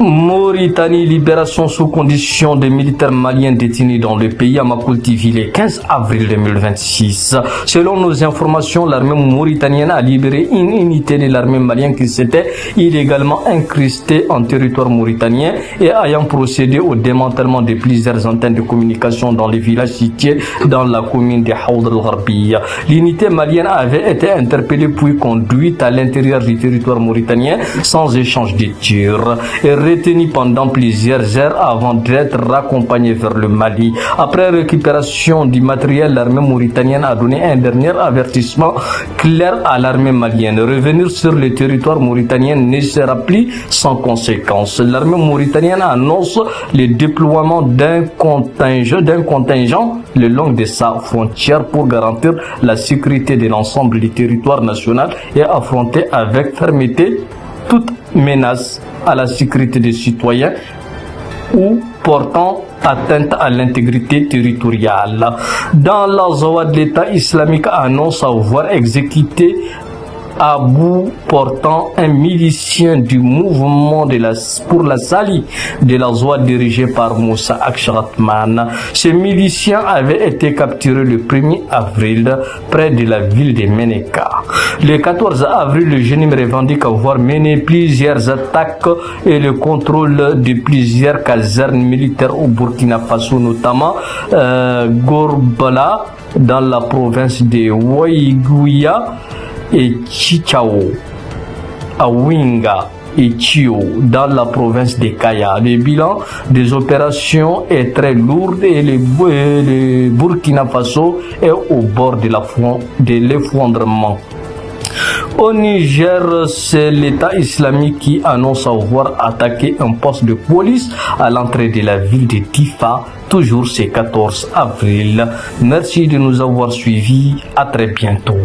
Mauritanie, libération sous condition des militaires maliens détenus dans le pays à Makoultivi le 15 avril 2026. Selon nos informations, l'armée mauritanienne a libéré une unité de l'armée malienne qui s'était illégalement incrustée en territoire mauritanien et ayant procédé au démantèlement de plusieurs antennes de communication dans les villages situés dans la commune de Haoud al-Gharbiya. L'unité malienne avait été interpellée puis conduite à l'intérieur du territoire mauritanien sans échange de tirs et retenue pendant plusieurs heures avant d'être raccompagnée vers le Mali. Après récupération du matériel, l'armée mauritanienne a donné un dernier avertissement clair à l'armée malienne. Revenir sur le territoire mauritanien ne sera plus sans conséquence. L'armée mauritanienne annonce le déploiement d'un contingent le long de sa frontière pour garantir la sécurité de l'ensemble du territoire national et affronter avec fermeté toute menace à la sécurité des citoyens ou portant atteinte à l'intégrité territoriale. Dans la Zawad, l'État islamique annonce avoir exécuté à bout portant un milicien du mouvement pour la Sali de la Zawad dirigé par Moussa Aksharatman. Ce milicien avait été capturé le 1er avril près de la ville de Meneka. Le 14 avril, le jeune revendique avoir mené plusieurs attaques et le contrôle de plusieurs casernes militaires au Burkina Faso, notamment Gorbala dans la province de Waïgouya et Chichao, à Winga et Chio dans la province de Kaya. Le bilan des opérations est très lourd et le Burkina Faso est au bord de l'effondrement. Au Niger, c'est l'État islamique qui annonce avoir attaqué un poste de police à l'entrée de la ville de Tifa, toujours ce 14 avril. Merci de nous avoir suivis. À très bientôt.